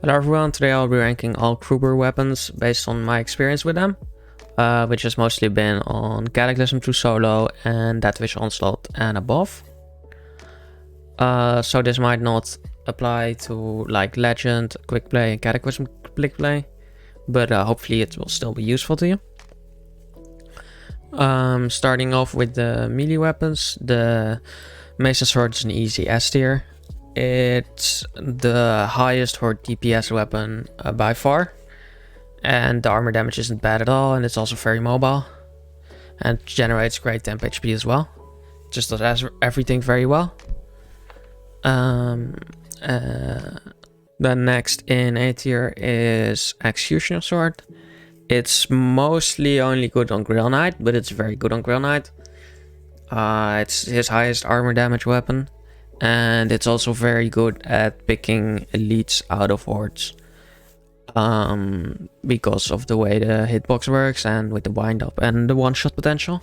Hello everyone, today I'll be ranking all Kruber weapons based on my experience with them, which has mostly been on Cataclysm through solo and Deathwish Onslaught and above. So this might not apply to like Legend, Quick Play and Cataclysm Quick Play, but hopefully it will still be useful to you. Starting off with the melee weapons, the Mason Sword is an easy S tier. It's the highest horde DPS weapon by far, and the armor damage isn't bad at all, and it's also very mobile and generates great temp HP as well. Just does everything very well. Then next in A tier is Executioner Sword. It's mostly only good on Grail Knight, but it's very good on Grail Knight. It's his highest armor damage weapon, and it's also very good at picking elites out of hordes. Because of the way the hitbox works and with the wind up and the one-shot potential.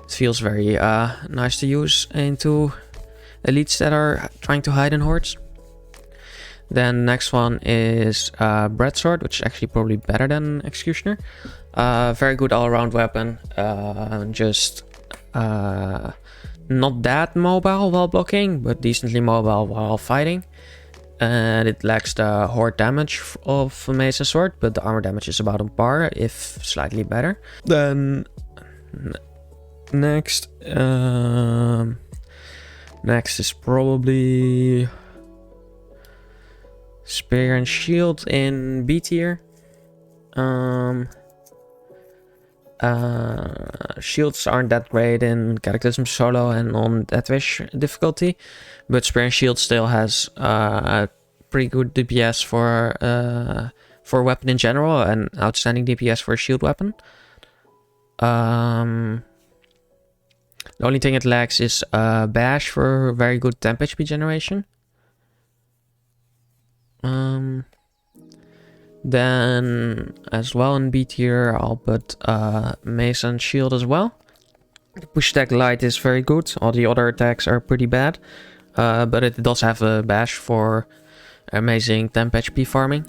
It feels very nice to use into elites that are trying to hide in hordes. Then next one is Breadsword, which is actually probably better than Executioner. Very good all-around weapon. Just not that mobile while blocking, but decently mobile while fighting. And it lacks the horde damage of Mason Sword, but the armor damage is about on par, if slightly better. Then next is probably Spear and Shield in B tier. Shields aren't that great in Cataclysm solo and on Deathwish difficulty, but Spear and Shield still has a pretty good DPS for a weapon in general, and outstanding DPS for a shield weapon. The only thing it lacks is Bash for very good temp HP generation. Then as well in B tier I'll put Mason Shield as well. The push attack light is very good. All the other attacks are pretty bad, but it does have a bash for amazing temp HP farming,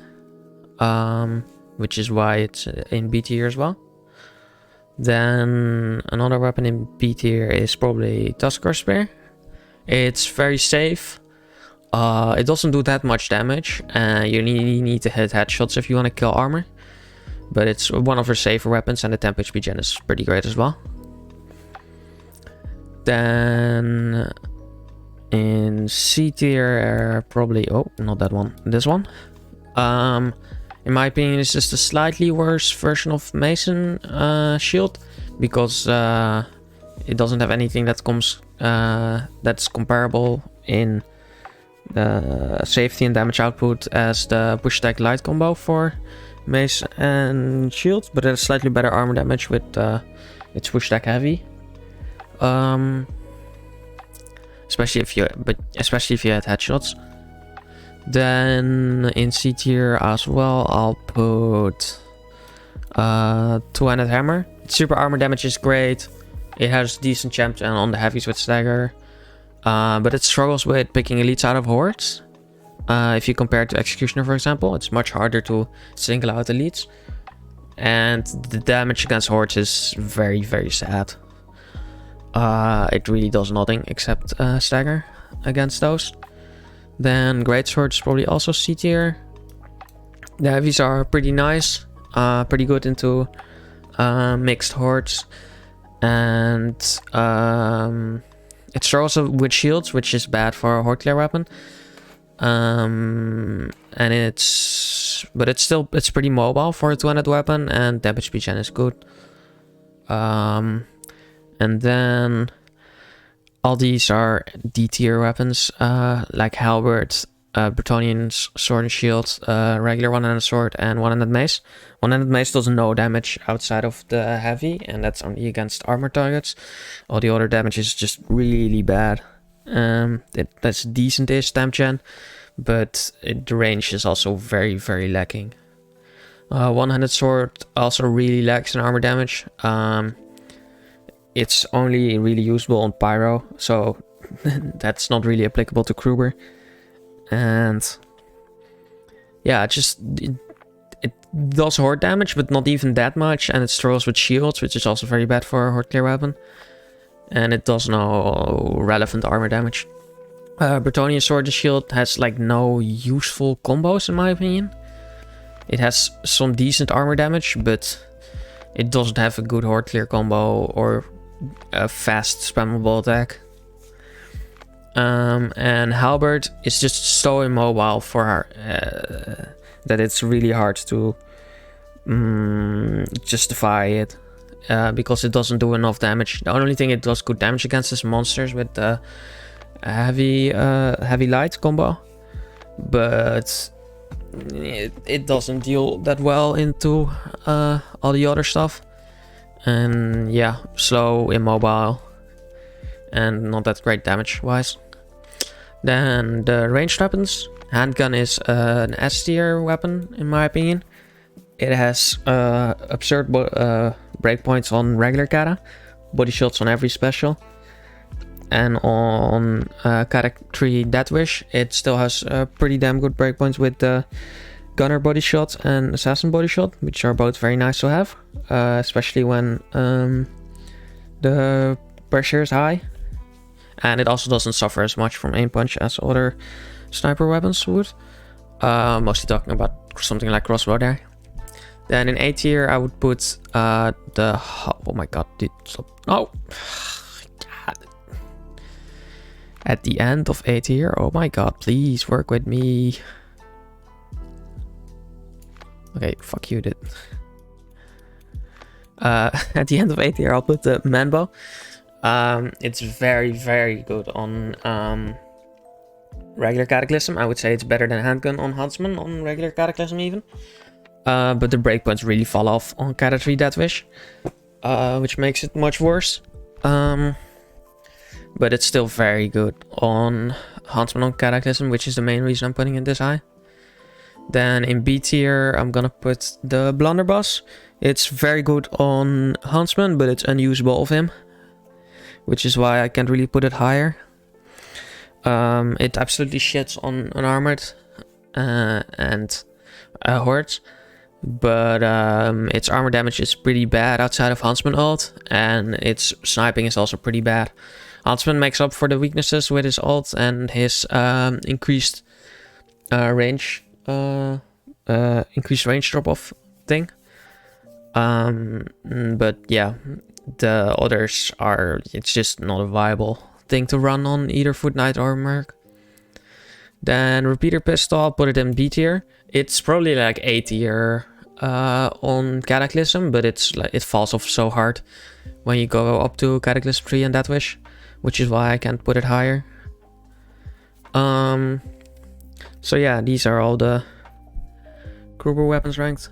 which is why it's in B tier as well. Then another weapon in B tier is probably Tuscar Spear. It's very safe. It doesn't do that much damage, and you need to hit headshots if you want to kill armor. But it's one of her safer weapons, and the temp HP gen is pretty great as well. Then in C tier, probably not that one, this one. In my opinion, it's just a slightly worse version of Mason Shield, because it doesn't have anything that comes that's comparable in the safety and damage output as the push attack light combo for Mace and Shield, but it has slightly better armor damage with its push attack heavy. Especially if you had headshots. Then in C tier as well, I'll put Two-Handed Hammer. Super armor damage is great. It has decent champs and on the heavies with stagger. But it struggles with picking elites out of hordes. If you compare it to Executioner, for example, it's much harder to single out elites. And the damage against hordes is very, very sad. It really does nothing except stagger against those. Then Greatsword is probably also C tier. The heavies are pretty nice, pretty good into mixed hordes. And it struggles with shields, which is bad for a horde clear weapon. And it's pretty mobile for a two-handed weapon, and damage speed gen is good. And then all these are D tier weapons, like Halberd, Britonian sword and shield, regular one-handed sword, and one-handed mace. One-handed mace does no damage outside of the heavy, and that's only against armor targets. All the other damage is just really bad. That's decent-ish temp gen, but the range is also very, very lacking. One-handed sword also really lacks in armor damage. It's only really usable on Pyro, so that's not really applicable to Kruber. And yeah, it does horde damage, but not even that much, and it struggles with shields, which is also very bad for a horde clear weapon. And it does no relevant armor damage. Britonian sword and shield has like no useful combos in my opinion. It has some decent armor damage, but it doesn't have a good horde clear combo or a fast spammable attack. And halberd is just so immobile for her that it's really hard to justify it. Because it doesn't do enough damage. The only thing it does good damage against is monsters with the heavy light combo, but it doesn't deal that well into all the other stuff. And yeah, slow, immobile, and not that great damage wise. Then the ranged weapons. Handgun is an S tier weapon in my opinion. It has absurd breakpoints on regular kata, body shots on every special, and on kata 3 Death Wish it still has pretty damn good breakpoints with the gunner body shot and assassin body shot, which are both very nice to have, especially when the pressure is high. And it also doesn't suffer as much from aim punch as other sniper weapons would. Mostly talking about something like crossbow there. Then in A tier, I would put oh my god, dude, stop. Oh, god. At the end of A tier, oh my god, please work with me. Okay, fuck you, dude. At the end of A tier, I'll put the manbow. It's very, very good on regular Cataclysm. I would say it's better than Handgun on Huntsman on regular Cataclysm even. But the breakpoints really fall off on Kata 3 Death Wish, which makes it much worse. But it's still very good on Huntsman on Cataclysm, which is the main reason I'm putting it this high. Then in B tier, I'm gonna put the Blunderbuss. It's very good on Huntsman, but it's unusable of him, which is why I can't really put it higher. It absolutely shits on Unarmored and Hordes. But its armor damage is pretty bad outside of Huntsman ult, and its sniping is also pretty bad. Huntsman makes up for the weaknesses with his ult and his increased range drop off thing. But yeah, the others it's just not a viable thing to run on either Foot Knight or Merc. Then Repeater Pistol, I'll put it in B tier. It's probably like A tier on Cataclysm, but it falls off so hard when you go up to Cataclysm 3 and Death Wish, which is why I can't put it higher. So yeah, these are all the Kruber weapons ranked.